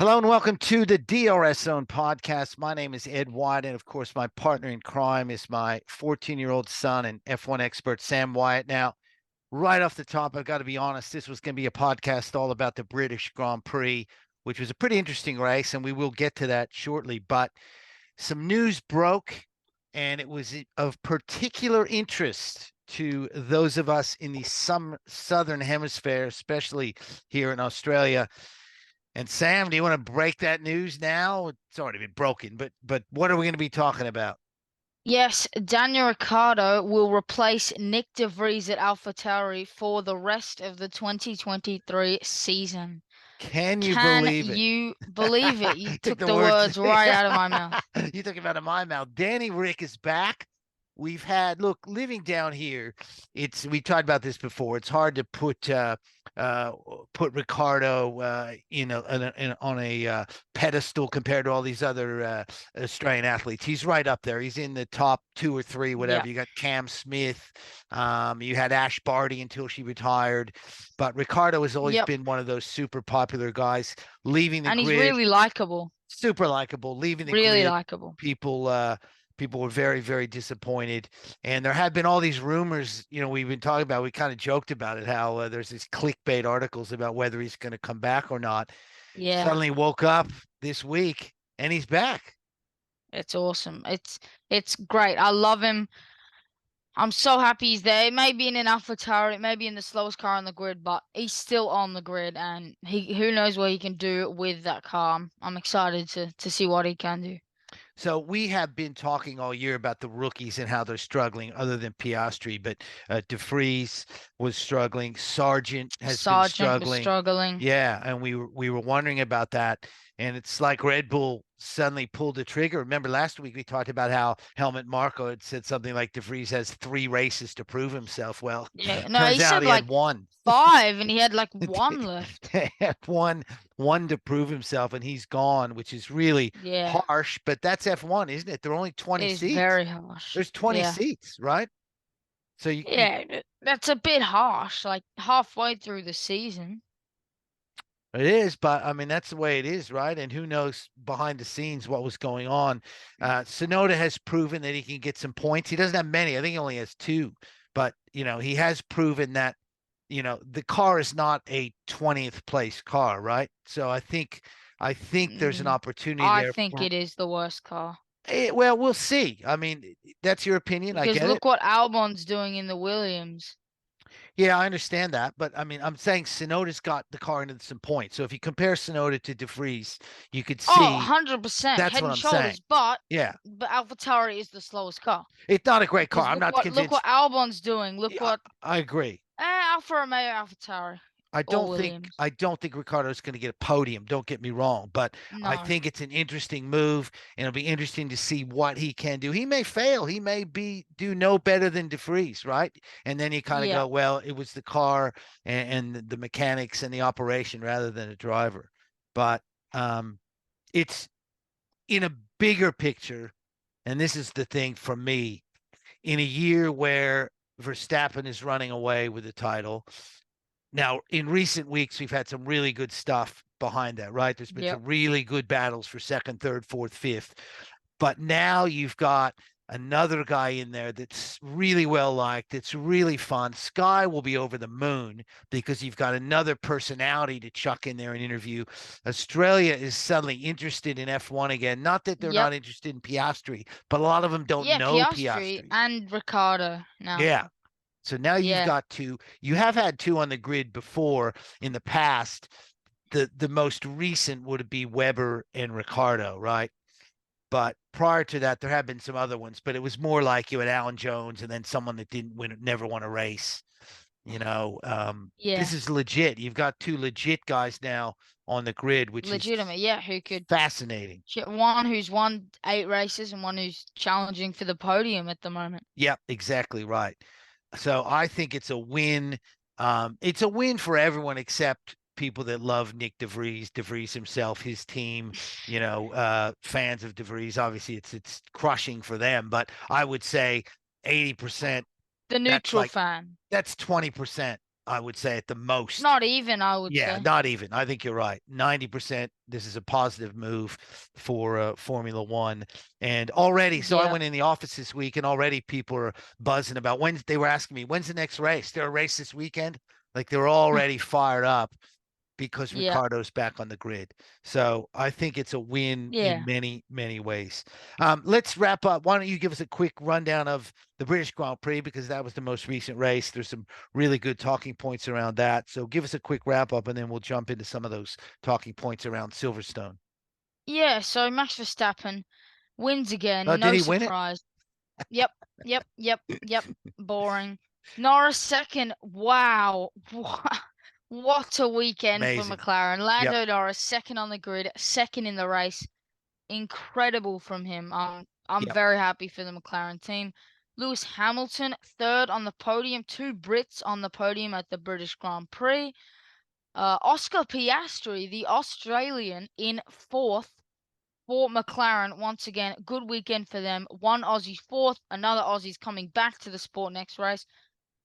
Hello and welcome to the DRS Zone podcast. My name is Ed Wyatt, and of course, my partner in crime is my 14-year-old son and F1 expert, Sam Wyatt. Now, right off the top, I've got to be honest, this was going to be a podcast all about the British Grand Prix, which was a pretty interesting race, and we will get to that shortly. But some news broke, and it was of particular interest to those of us in the southern hemisphere, especially here in Australia. And Sam, do you want to break that news now? It's already been broken, but what are we going to be talking about? Yes, Daniel Ricciardo will replace Nick de Vries at Alpha Tauri for the rest of the 2023 season. Can you Can believe it? you believe it? You Took took the the words. words right out of my mouth. You took him out of my mouth. Danny Rick is back. We've had living down here. We talked about this before. It's hard to put Ricardo on a pedestal compared to all these other Australian athletes. He's right up there. He's in the top 2 or 3, whatever. Yeah. You got Cam Smith. You had Ash Barty until she retired, but Ricardo has always Yep. been one of those super popular guys. Leaving the And he's grid, really likable. super likable. Leaving the Really grid, likable. people were very, very disappointed. And there have been all these rumors, we've been talking about, we kind of joked about it, how there's these clickbait articles about whether he's going to come back or not. Yeah. Suddenly woke up this week and he's back. It's awesome. It's great. I love him. I'm so happy he's there. It may be in an Alpha Tauri, it may be in the slowest car on the grid, but he's still on the grid, and who knows what he can do with that car. I'm excited to see what he can do. So we have been talking all year about the rookies and how they're struggling, other than Piastri, but De Vries was struggling. Sargent has been Sargent was struggling. struggling. Yeah, and we were wondering about that. And it's like Red Bull suddenly pulled the trigger. Remember last week we talked about how Helmut Marko had said something like De Vries has 3 races to prove himself. Well, Yeah, no, he turns out said he had like one. 5, and he had like 1 left. Had one to prove himself, and he's gone, which is really Yeah, harsh. But that's F1, isn't it? There are only 20 it is seats. very harsh. There's 20 Yeah, seats, right? So you yeah, that's a bit harsh. Like halfway through the season. it is, but I mean that's the way it is, right? And who knows behind the scenes what was going on. Tsunoda has proven that he can get some points. He doesn't have many. I think he only has 2, but he has proven that the car is not a 20th place car, right? So I think there's an Mm, opportunity I there think for. it is the worst car. Well, we'll see. I mean, that's your opinion. I Because get it. look what Albon's doing in the Williams. Yeah, I understand that, but I mean, I'm saying Sonoda's got the car into some points. So if you compare Sonoda to De Vries, you could Oh, see 100%, that's head what and I'm saying. shoulders. But Yeah, AlphaTauri is the slowest car. it's not a great car. Because I'm look not what convinced. Albon's doing. Look Yeah, what I agree. Alfa Romeo, AlphaTauri, I or don't think Williams. I don't think Ricardo's going to get a podium. Don't get me wrong, but I No. think it's an interesting move, and it'll be interesting to see what he can do. He may fail. He may do no better than De Vries, right? And then you kind of Yeah. go, well, it was the car and the mechanics and the operation rather than a driver. But it's in a bigger picture, and this is the thing for me. In a year where Verstappen is running away with the title, now, in recent weeks, we've had some really good stuff behind that, right? There's been Yep. some really good battles for second, third, fourth, fifth. But now you've got another guy in there that's really well liked. It's really fun. Sky will be over the moon because you've got another personality to chuck in there and interview. Australia is suddenly interested in F1 again. Not that they're Yep. not interested in Piastri, but a lot of them don't Yeah, know Piastri Piastri. and Ricciardo now. Yeah. So now you've Yeah. got 2. You have had 2 on the grid before in the past. The most recent would be Weber and Ricardo, right? But prior to that, there have been some other ones, but it was more like you had Alan Jones and then someone that didn't win, never won a race. This Yeah. is legit. You've got 2 legit guys now on the grid, which is Legitimate. Yeah, who could fascinating. one who's won 8 races and one who's challenging for the podium at the moment. Yep, exactly right. So I think it's a win. It's a win for everyone except people that love Nick De Vries himself, his team, fans of De Vries. Obviously, it's crushing for them. But I would say 80%. The That's neutral like fan. that's 20%. I would say at the most. Not even, I would Yeah, say. not even. I think you're right. 90%. This is a positive move for Formula One. And already, so I Yeah. went in the office this week, and already people are buzzing about when they were asking me, when's the next race? There a race this weekend? Like they're already fired up because Yeah. Ricciardo's back on the grid. So I think it's a win in Yeah. many, many ways. Let's wrap up. Why don't you give us a quick rundown of the British Grand Prix, because that was the most recent race. There's some really good talking points around that. So give us a quick wrap up, and then we'll jump into some of those talking points around Silverstone. Yeah. So Max Verstappen wins again. Did No he win it? surprise. Yep. Yep. Yep. Yep. Boring. Norris second. Wow. What a weekend for Amazing. McLaren. Yep. Lando Norris second on the grid, second in the race. Incredible from him. I'm Yep. very happy for the McLaren team. Lewis Hamilton third on the podium. Two Brits on the podium at the British Grand Prix. Oscar Piastri, the Australian, in fourth for McLaren. Once again, good weekend for them. One Aussie fourth, another Aussie's coming back to the sport next race.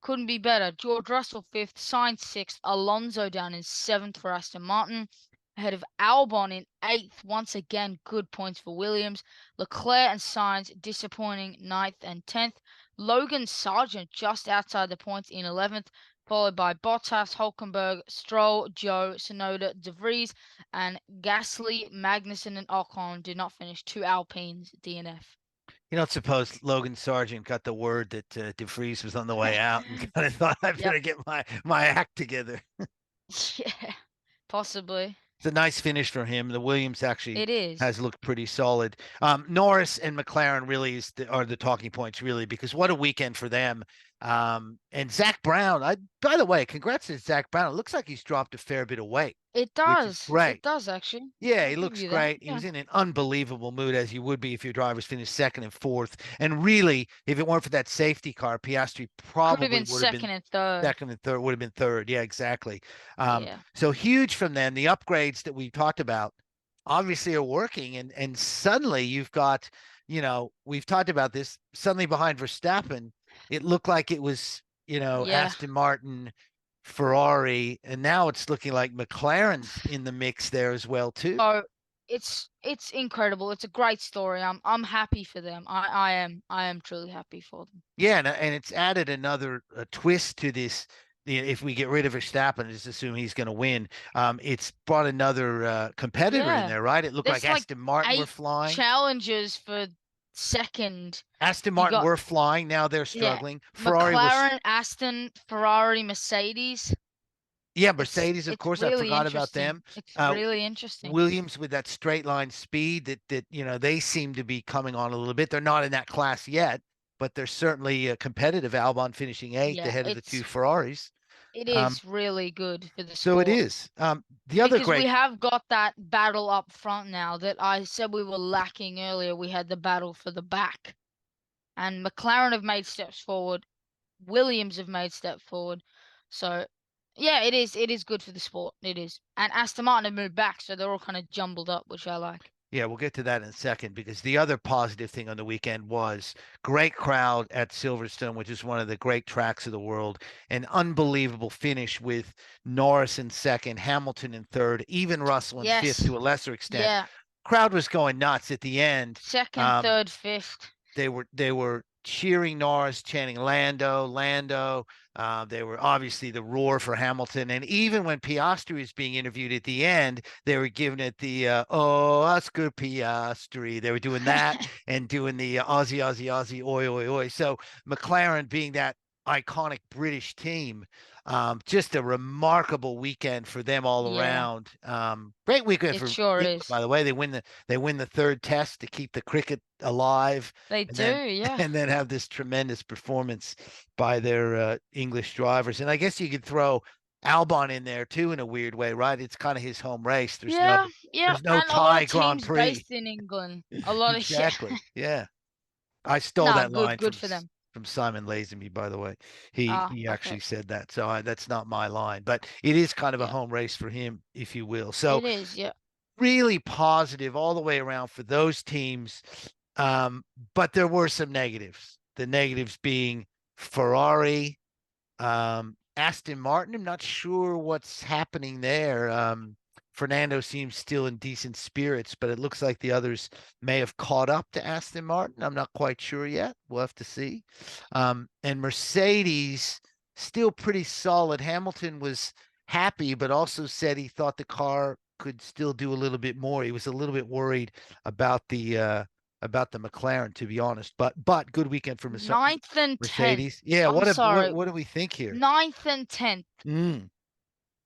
Couldn't be better. George Russell fifth, Sainz sixth, Alonso down in seventh for Aston Martin, ahead of Albon in eighth. Once again, good points for Williams. Leclerc and Sainz disappointing ninth and 10th. Logan Sargent just outside the points in 11th, followed by Bottas, Hulkenberg, Stroll, Joe, Sonoda, De Vries, and Gasly, Magnussen, and Ocon did not finish. Two Alpines DNF. You don't suppose Logan Sargent got the word that De Vries was on the way out and kind of thought, I Yep. better get my act together. Yeah, possibly. It's a nice finish for him. The Williams actually It is. has looked pretty solid. Norris and McLaren really are the talking points, really, because what a weekend for them. And Zach Brown, by the way, congrats to Zach Brown. It looks like he's dropped a fair bit of weight, It which is does. It great. does actually. Yeah, I'll he give looks you that. great. He Yeah. was in an unbelievable mood, as you would be if your drivers finished second and fourth. And really, if it weren't for that safety car, Piastri Could have probably been would have been second and third. second and third, would have been third. Yeah, exactly. Yeah. So huge from them. The upgrades that we talked about obviously are working, and suddenly you've got, we've talked about this. Suddenly behind Verstappen, it looked like it was, Yeah. Aston Martin, Ferrari, and now it's looking like McLaren's in the mix there as well too. So it's incredible. It's a great story. I'm happy for them. I am truly happy for them. Yeah, and it's added another twist to this. If we get rid of Verstappen, just assume he's going to win. It's brought another competitor in Yeah. there, right? It looked like There's like Aston Martin were 8 flying. challenges for second. Aston You Martin got were flying. Now they're yeah. struggling. Ferrari was, McLaren, Aston, Ferrari, Mercedes. yeah, It's Mercedes, of it's course. I really forgot about interesting. them. It's Uh, really interesting. Williams with that straight line speed that they seem to be coming on a little bit. They're not in that class yet, but they're certainly competitive. Albon finishing eighth Yeah, ahead of the two Ferraris. it Um, is really good for the so it sport is. The other because we great, have got that battle up front now that I said we were lacking earlier. We had the battle for the back, and McLaren have made steps forward. Williams have made steps forward. So, yeah, it is. It is good for the sport. It is. And Aston Martin have moved back, so they're all kind of jumbled up, which I like. yeah, we'll get to that in a second, because the other positive thing on the weekend was great crowd at Silverstone, which is one of the great tracks of the world. An unbelievable finish with Norris in second, Hamilton in third, even Russell in fifth Yes. to a lesser extent. Yeah. Crowd was going nuts at the end. Second, Um, third, fifth. they were cheering Norris, chanting Lando, Lando. They were obviously the roar for Hamilton, and even when Piastri was being interviewed at the end, they were giving it the "Oh, Oscar Piastri." They were doing that and doing the Aussie, Aussie, Aussie, oi, oi, oi. So McLaren, being that iconic British team, just a remarkable weekend for them all Yeah. around. Great weekend It for sure England, is. by the way. They win the third test to keep the cricket alive, They and do, then yeah. and then have this tremendous performance by their English drivers. And I guess you could throw Albon in there too in a weird way, right? It's kind of his home race. There's no Yeah, yeah. there's no And a lot Thai of Grand teams Prix. based in England. A lot of yeah. Exactly. Yeah. I stole Nah, that good, line good from for them. from Simon Lazenby, by the way. He Okay. actually said that, so that's not my line, but it is kind of a Yeah. home race for him, if you will. So It is, yeah. really positive all the way around for those teams. But there were some negatives. The negatives being Ferrari, Aston Martin. I'm not sure what's happening there. Fernando seems still in decent spirits, but it looks like the others may have caught up to Aston Martin. I'm not quite sure yet. We'll have to see. And Mercedes still pretty solid. Hamilton was happy, but also said he thought the car could still do a little bit more. He was a little bit worried about the McLaren, to be honest. But good weekend for Ninth and 10th. Mercedes. Yeah, I'm sorry. what do we think here? Ninth and 10th. Mm.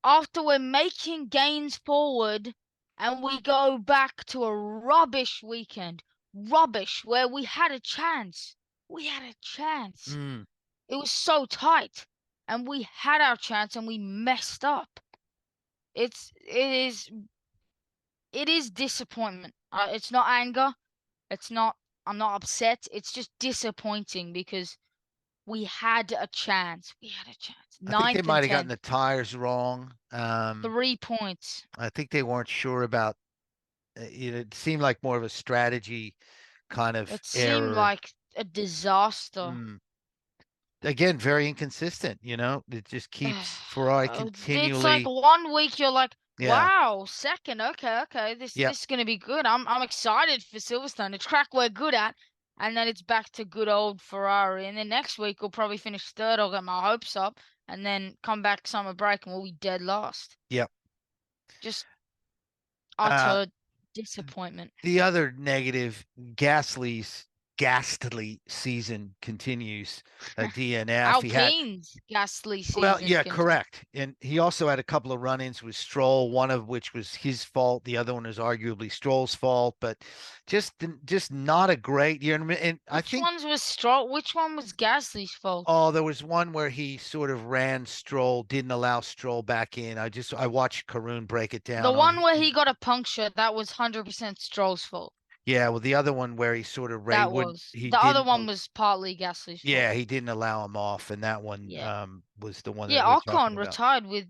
After we're making gains forward and we go back to a rubbish weekend. Rubbish, where we had a chance. We had a chance. Mm. It was so tight. And we had our chance and we messed up. It is disappointment. It's not anger. I'm not upset. It's just disappointing because we had a chance. We had a chance. I think they Ninth and might have gotten 10th. the tires wrong. 3 points. I think they weren't sure about it seemed like more of a strategy kind of It seemed error. like a disaster. Again, very inconsistent, It just keeps Ferrari It's like continually. 1 week you're like, Yeah. wow, second, okay, this Yep. is gonna be good. I'm excited for Silverstone, a track we're good at, and then it's back to good old Ferrari. And then next week we'll probably finish third. I'll get my hopes up, and then come back summer break and we'll be dead last. Yep. Just Uh, utter disappointment. the other negative, ghastly season continues. DNF. He had Alpine's ghastly Well, season. yeah, correct. And he also had a couple of run-ins with Stroll, one of which was his fault. The other one is arguably Stroll's fault, but just not a great year. And I Which think, ones was Stroll? Which one was Gasly's fault? oh, there was one where he sort of ran Stroll, didn't allow Stroll back in. I watched Karun break it The down one on. where he got a puncture, that was 100% Stroll's fault. Yeah, well, the other one where he sort of That wouldn't, was. he The other didn't. one was partly Gasly's fault. Yeah, he didn't allow him off, and that one Yeah. was the one that Yeah, we're talking Ocon about. retired with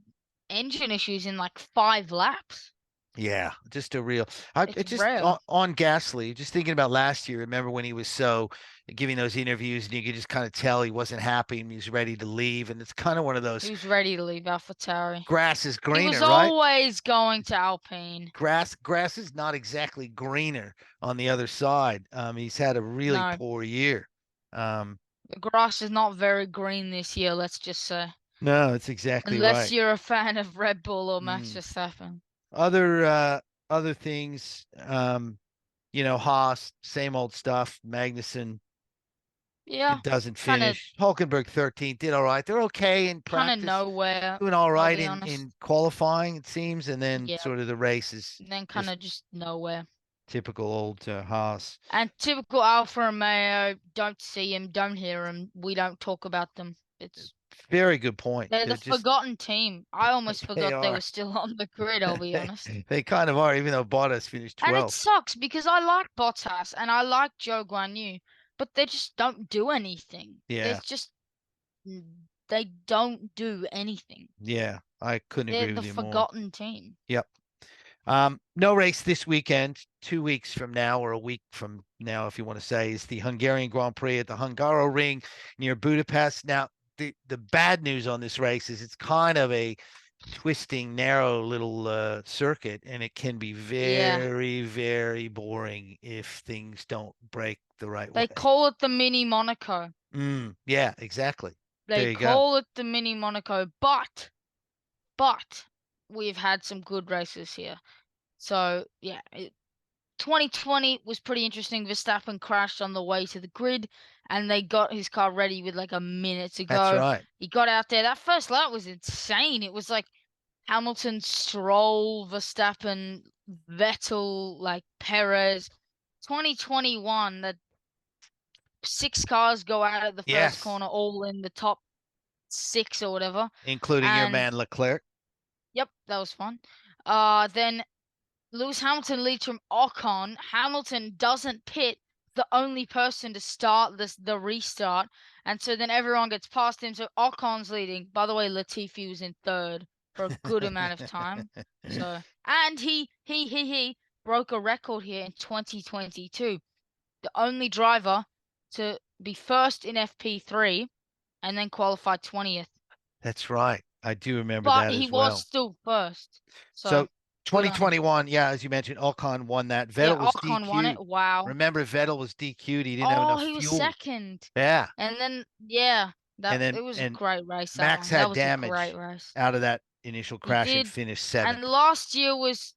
engine issues in like 5 laps. Yeah, just a real. It's It's just rare. on Gasly. Just thinking about last year. Remember when he was so giving those interviews, and you could just kind of tell he wasn't happy and he was ready to leave. And it's kind of one of He those was ready to leave Alpha Tauri. grass is He was greener, right? always going to Alpine. Grass is not exactly greener on the other side. He's had a really No. poor year. The grass is not very green this year, let's just say. No, it's exactly Unless right. you're a fan of Red Bull or Max Verstappen. Other things, Haas, same old stuff. Magnussen. Yeah. It doesn't Kind of finish. Hulkenberg 13th did all right. They're okay in practice, nowhere, doing all I'll right be in honest. qualifying, it seems, and then Yeah. sort of the race is And then kind of just nowhere. typical old Haas. And typical Alfa Romeo, don't see him, don't hear him. We don't talk about them. It's Very good point. They're They're the just forgotten team. I almost they forgot they are. were still on the grid, I'll be honest. They kind of are, even though Bottas finished And it 12th. sucks because I like Bottas and I like Joe Guan Yu, but they just don't do anything. Yeah. They don't do anything. Yeah, I couldn't They're agree the with you more. forgotten team. Yep. No race this weekend. 2 weeks from now, or a week from now, if you want to say, is the Hungarian Grand Prix at the Hungaroring near Budapest. Now, the bad news on this race is it's kind of a twisting, narrow little circuit, and it can be very, very boring if things don't break the right way. They call it the mini Monaco. Yeah, exactly. They There you go. call it the mini Monaco, but we've had some good races here. So yeah, 2020 was pretty interesting. Verstappen crashed on the way to the grid, and they got his car ready with like a minute to go. That's right. He got out there. That first lap was insane. It was like Hamilton, Stroll, Verstappen, Vettel, like Perez. 2021, that 6 cars go out at the first corner, all in the top 6 or whatever, including your man Leclerc. Yep, that was fun. Then Lewis Hamilton leads from Ocon. Hamilton doesn't pit, the only person to start the restart, and so then everyone gets past him. So Ocon's leading. By the way, Latifi was in third for a good amount of time. So, and he broke a record here in 2022. The only driver to be first in FP3 and then qualify 20th. That's right. I do remember but that he as was well. still first. So So good on him. 2021, yeah, as you mentioned, Ocon won that. Yeah, Vettel was Ocon won it. DQ'd. Wow. Remember, Vettel was DQ'd. He didn't have Oh, enough he was fuel. second. Yeah. And then yeah, And that then it was a and great race, that Max one. That had was a great damage race. out of that initial He crash and did. finished And seventh. last year was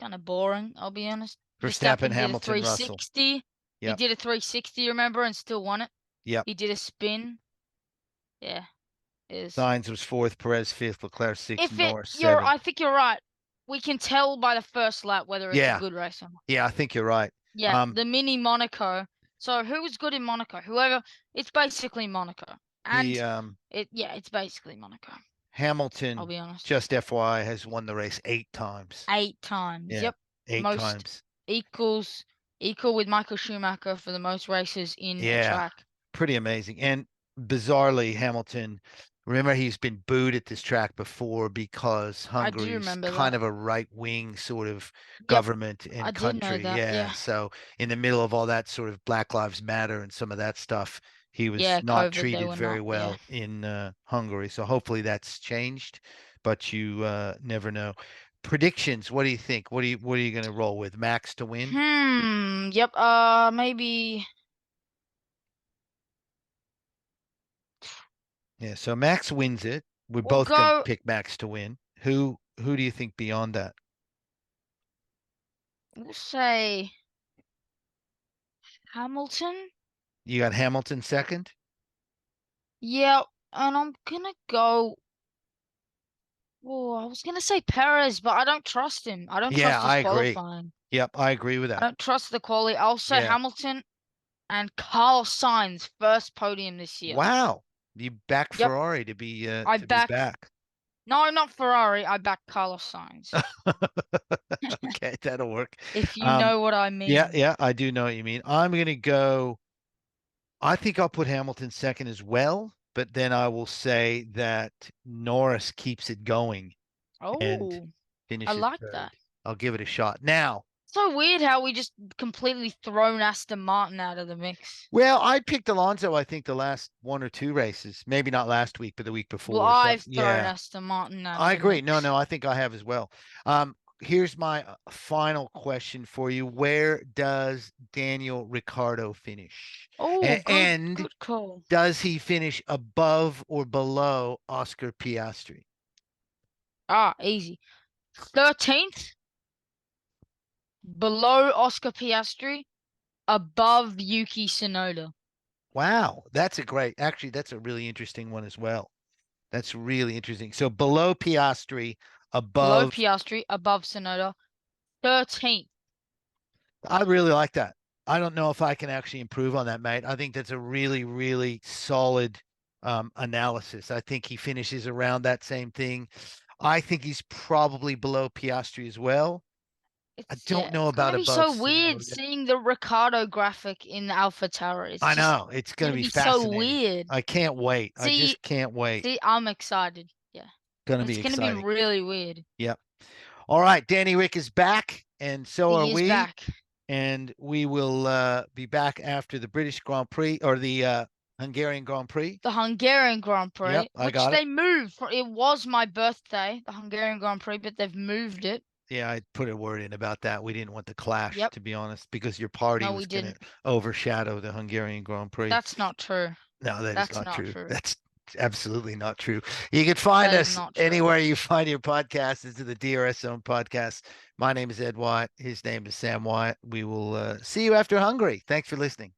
kind of boring, I'll be honest. Verstappen, Verstappen did a Hamilton, Russell. 360. He Yep. did a 360, remember, and still won it. Yep. He did a spin. Yeah, is Sainz was fourth, Perez fifth, Leclerc sixth, if it Norris you're seventh. I think you're right. We can tell by the first lap whether it's a Yeah. good race or not. Yeah, I think you're right. Yeah, the mini Monaco. So who was good in Monaco? Whoever, it's basically Monaco. The And it's basically Monaco. I'll Hamilton, be honest. just FYI, has won the race 8 times. 8 times. Yeah, Yep. eight Most times. equal with Michael Schumacher for the most races in a Yeah, track. pretty amazing. And bizarrely, Hamilton, remember he's been booed at this track before because I do Hungary's remember kind that. of a right-wing sort of Yep. government I and did know country. that. Yeah, Yeah. so in the middle of all that sort of Black Lives Matter and some of that stuff, he was Yeah, not COVID, they treated were very not. Yeah. well in Hungary. So hopefully that's changed, but you never know. Predictions, what do you think? What are you going to roll with? Max to win? Yep. Maybe. Yeah, so Max wins it. We're We'll both going to go. pick Max to win. Who do you think beyond that? We'll say Hamilton. You got Hamilton second? Yeah, and I'm gonna go. Oh, I was gonna say Perez, but I don't trust him. I don't Yeah, trust his I agree. qualifying. Yep, I agree with I that. don't trust the quality. I'll say Yeah. Hamilton and Carlos Sainz first podium this year. Wow. You back Yep, Ferrari I to be back. back. No, not Ferrari. I back Carlos Sainz. Okay, that'll work. If you Um, know what I yeah, mean. yeah, I do know what you mean. I'm gonna go. I think I'll put Hamilton second as well, but then I will say that Norris keeps it going and Oh, I finishes like third. that. I'll give it a shot. Now, So weird how we just completely thrown Aston Martin out of the mix. well, I picked Alonso, I think, the last one or two races. Maybe not last week, but the week Well, before. So I've thrown yeah, Aston Martin out of I the agree. No, mix. no, I think I have as well. Here's my final question for you. Where does Daniel Ricciardo finish? Oh, And good call. does he finish above or below Oscar Piastri? Ah, easy. 13th, below Oscar Piastri, above Yuki Tsunoda. Wow, actually, that's a really interesting one as well. That's really interesting. So below Piastri, Below above. Piastri, above Tsunoda. 13th. I really like that. I don't know if I can actually improve on that, mate. I think that's a really, really solid analysis. I think he finishes around that same thing. I think he's probably below Piastri as well. I don't know It's about gonna be above so weird Tsunoda. seeing the Ricardo graphic in the Alpha Tauri. It's I just know it's going to gonna be be so fascinating. weird. I can't wait. I See, just can't wait. I'm excited. Yeah, Going to it's be gonna be exciting. really weird. Yep. All right, Danny Rick is back, and so are He is we. back. And we will be back after the British Grand Prix or the Hungarian Grand Prix. The Hungarian Grand Yep, Prix, I which got it. they moved for. It was my birthday, the Hungarian Grand Prix, but they've moved it. Yeah, I put a word in about that. We didn't want the clash, Yep. to be honest, because your party No, was we going to didn't. overshadow the Hungarian Grand Prix. That's not true. No, that is That's not not true. true. That's absolutely not true. You can find That is us not true. anywhere you find your podcast. This is the DRS Zone podcast. My name is Ed White. His name is Sam White. We will see you after Hungary. Thanks for listening.